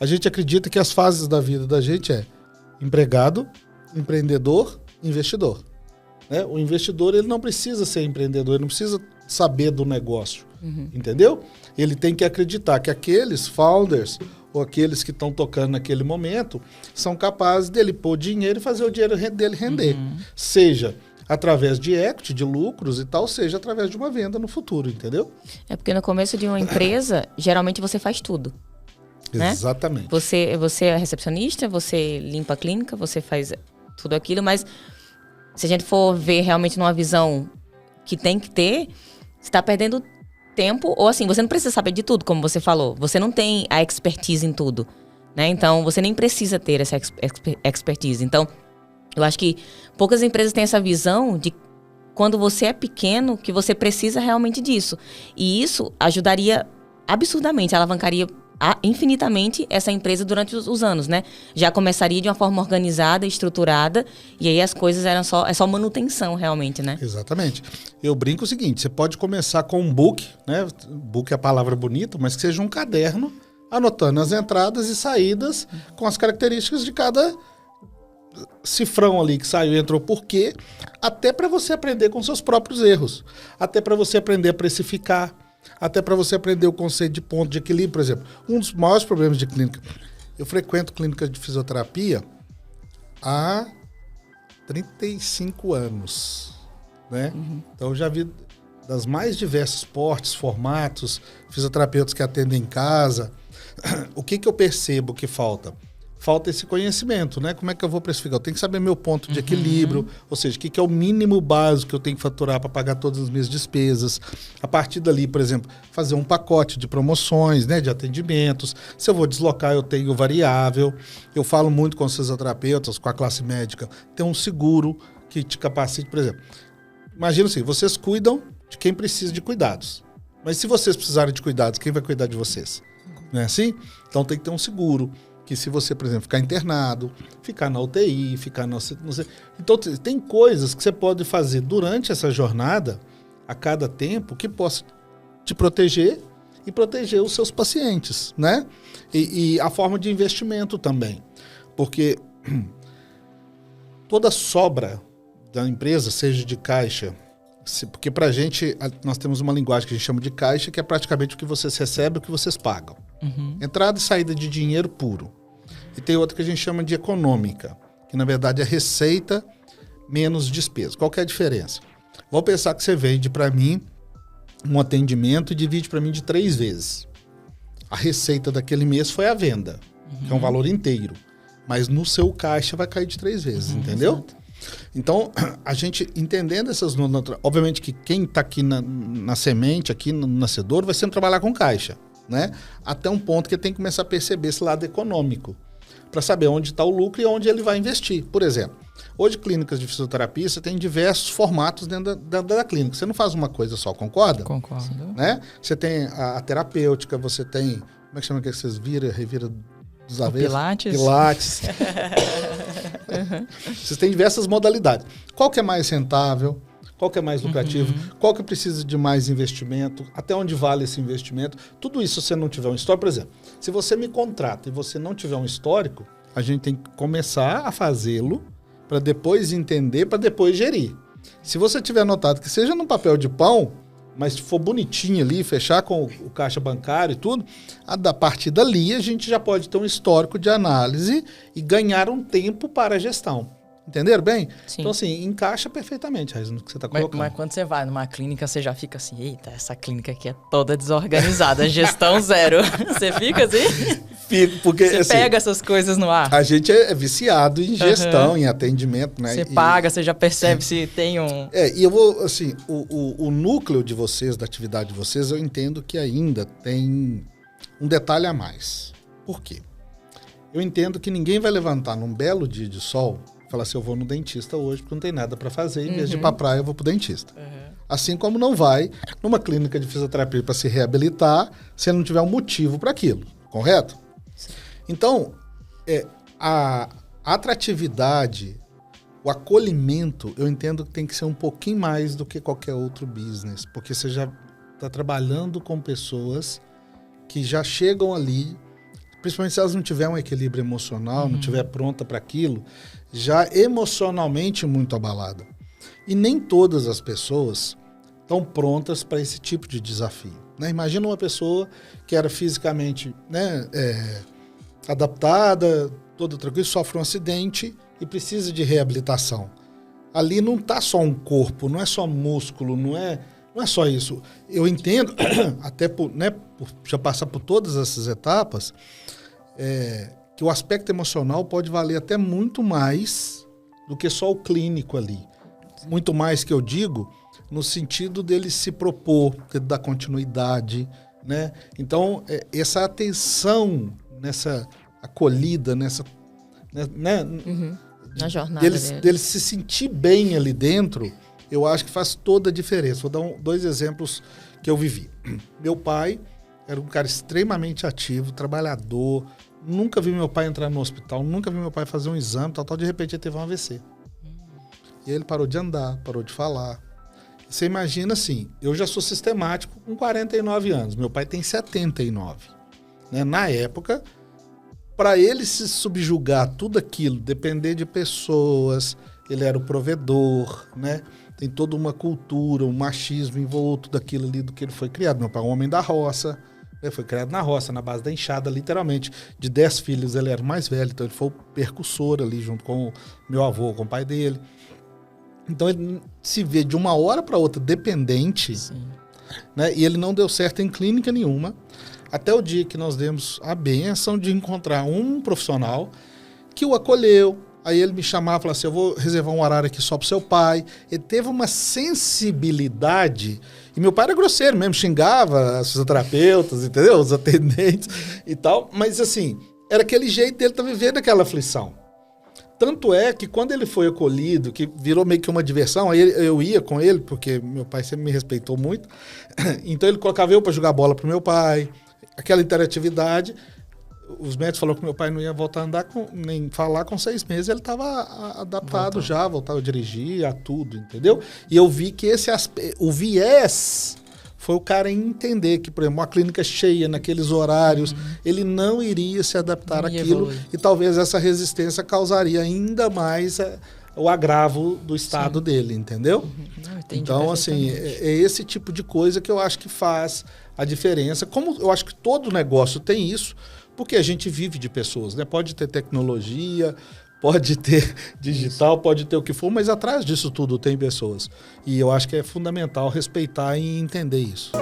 A gente acredita que as fases da vida da gente é empregado, empreendedor, investidor. Né? O investidor, ele não precisa ser empreendedor, ele não precisa saber do negócio, entendeu? Ele tem que acreditar que aqueles founders ou aqueles que estão tocando naquele momento são capazes dele pôr dinheiro e fazer o dinheiro dele render. Seja através de equity, de lucros e tal, seja através de uma venda no futuro, entendeu? É porque no começo de uma empresa, geralmente você faz tudo. Né? Exatamente. Você é recepcionista, você limpa a clínica, você faz tudo aquilo, mas se a gente for ver realmente numa visão que tem que ter, você está perdendo tempo, ou assim, você não precisa saber de tudo, como você falou. Você não tem a expertise em tudo, né? Então, você nem precisa ter essa expertise. Então, eu acho que poucas empresas têm essa visão de quando você é pequeno, que você precisa realmente disso. E isso ajudaria absurdamente, alavancaria infinitamente essa empresa durante os anos, né? Já começaria de uma forma organizada, estruturada, e aí as coisas eram só manutenção realmente, né? Exatamente. Eu brinco o seguinte, você pode começar com um book, né? Book é a palavra bonita, mas que seja um caderno, anotando as entradas e saídas com as características de cada cifrão ali que saiu, entrou por quê, até para você aprender com seus próprios erros, até para você aprender a precificar, até para você aprender o conceito de ponto de equilíbrio, por exemplo. Um dos maiores problemas de clínica, eu frequento clínicas de fisioterapia há 35 anos, né? Então eu já vi das mais diversos portes, formatos, fisioterapeutas que atendem em casa. O que eu percebo que falta? Falta esse conhecimento, né? Como é que eu vou precificar? Eu tenho que saber meu ponto de equilíbrio, ou seja, o que é o mínimo básico que eu tenho que faturar para pagar todas as minhas despesas. A partir dali, por exemplo, fazer um pacote de promoções, né? De atendimentos. Se eu vou deslocar, eu tenho variável. Eu falo muito com os fisioterapeutas, com a classe médica. Tem um seguro que te capacite, por exemplo. Imagina assim, vocês cuidam de quem precisa de cuidados. Mas se vocês precisarem de cuidados, quem vai cuidar de vocês? Não é assim? Então tem que ter um seguro. Que se você, por exemplo, ficar internado, ficar na UTI, ficar no... Então, tem coisas que você pode fazer durante essa jornada, a cada tempo, que possa te proteger e proteger os seus pacientes, né? E a forma de investimento também. Porque toda sobra da empresa, seja de caixa... Porque pra gente, nós temos uma linguagem que a gente chama de caixa, que é praticamente o que vocês recebem e o que vocês pagam. Entrada e saída de dinheiro puro. E tem outra que a gente chama de econômica, que na verdade é receita menos despesa. Qual que é a diferença? Vou pensar que você vende para mim um atendimento e divide para mim de 3 vezes. A receita daquele mês foi a venda, que é um valor inteiro. Mas no seu caixa vai cair de 3 vezes, entendeu? Exato. Então, a gente entendendo essas... Obviamente que quem está aqui na semente, aqui no nascedor, vai sempre trabalhar com caixa, né? Até um ponto que ele tem que começar a perceber esse lado econômico, para saber onde está o lucro e onde ele vai investir. Por exemplo, hoje clínicas de fisioterapia, você tem diversos formatos dentro da clínica. Você não faz uma coisa só, concorda? Concordo. Né? Você tem a terapêutica, você tem... Como é que chama que vocês revira dos avessos? Pilates. Vocês têm diversas modalidades. Qual que é mais rentável? Qual que é mais lucrativo? Qual que precisa de mais investimento? Até onde vale esse investimento? Tudo isso, se você não tiver um histórico, por exemplo, se você me contrata e você não tiver um histórico, a gente tem que começar a fazê-lo para depois entender, para depois gerir. Se você tiver anotado que seja num papel de pão, mas se for bonitinho ali, fechar com o caixa bancário e tudo, a partir dali a gente já pode ter um histórico de análise e ganhar um tempo para a gestão. Entenderam bem? Sim. Então, assim, encaixa perfeitamente, Raíssa, no que você está colocando. Mas quando você vai numa clínica, você já fica assim, eita, essa clínica aqui é toda desorganizada, gestão zero. Você fica assim? Fico, porque você assim, pega essas coisas no ar. A gente é viciado em gestão, em atendimento, né? Você paga, você já percebe se tem um... E eu vou, assim, o núcleo de vocês, da atividade de vocês, eu entendo que ainda tem um detalhe a mais. Por quê? Eu entendo que ninguém vai levantar num belo dia de sol falar assim, eu vou no dentista hoje porque não tem nada para fazer, em vez de ir pra praia eu vou pro dentista. Assim como não vai numa clínica de fisioterapia para se reabilitar se não tiver um motivo para aquilo, correto? Sim. Então, a atratividade, o acolhimento, eu entendo que tem que ser um pouquinho mais do que qualquer outro business, porque você já está trabalhando com pessoas que já chegam ali principalmente se elas não tiverem um equilíbrio emocional, não estiver pronta para aquilo, já emocionalmente muito abalada. E nem todas as pessoas estão prontas para esse tipo de desafio. Né? Imagina uma pessoa que era fisicamente, né, adaptada, toda tranquila, sofre um acidente e precisa de reabilitação. Ali não está só um corpo, não é só músculo, não é só isso. Eu entendo, até por já passar por todas essas etapas, que o aspecto emocional pode valer até muito mais do que só o clínico ali. Muito mais que eu digo, no sentido dele se propor, dele dar continuidade, né? Então, essa atenção nessa acolhida, nessa... Né? Na jornada dele se sentir bem ali dentro, eu acho que faz toda a diferença. Vou dar dois exemplos que eu vivi. Meu pai era um cara extremamente ativo, trabalhador. Nunca vi meu pai entrar no hospital, nunca vi meu pai fazer um exame, tal. De repente ele teve um AVC. E aí ele parou de andar, parou de falar. Você imagina assim, eu já sou sistemático com 49 anos, meu pai tem 79. Né? Na época, para ele se subjugar tudo aquilo, depender de pessoas, ele era o provedor, né? Tem toda uma cultura, um machismo envolto daquilo ali, do que ele foi criado. Meu pai é um homem da roça, né? Foi criado na roça, na base da enxada, literalmente. De 10 filhos, ele era o mais velho, então ele foi o percussor ali, junto com o meu avô, com o pai dele. Então ele se vê de uma hora para outra dependente, né? E ele não deu certo em clínica nenhuma, até o dia que nós demos a bênção de encontrar um profissional que o acolheu. Aí ele me chamava e falava assim, eu vou reservar um horário aqui só pro seu pai. Ele teve uma sensibilidade, e meu pai era grosseiro mesmo, xingava os fisioterapeutas, entendeu? Os atendentes e tal, mas assim, era aquele jeito dele estar vivendo aquela aflição. Tanto é que quando ele foi acolhido, que virou meio que uma diversão, aí eu ia com ele, porque meu pai sempre me respeitou muito, então ele colocava eu para jogar bola pro meu pai, aquela interatividade. Os médicos falaram que meu pai não ia voltar a andar, nem falar com 6 meses, ele estava adaptado já, voltava a dirigir, a tudo, entendeu? E eu vi que o viés foi o cara entender que, por exemplo, uma clínica cheia naqueles horários, ele não iria se adaptar àquilo, e talvez essa resistência causaria ainda mais o agravo do estado dele, entendeu? Então, assim, é esse tipo de coisa que eu acho que faz a diferença. Como eu acho que todo negócio tem isso, porque a gente vive de pessoas, né? Pode ter tecnologia, pode ter digital, pode ter o que for, mas atrás disso tudo tem pessoas. E eu acho que é fundamental respeitar e entender isso.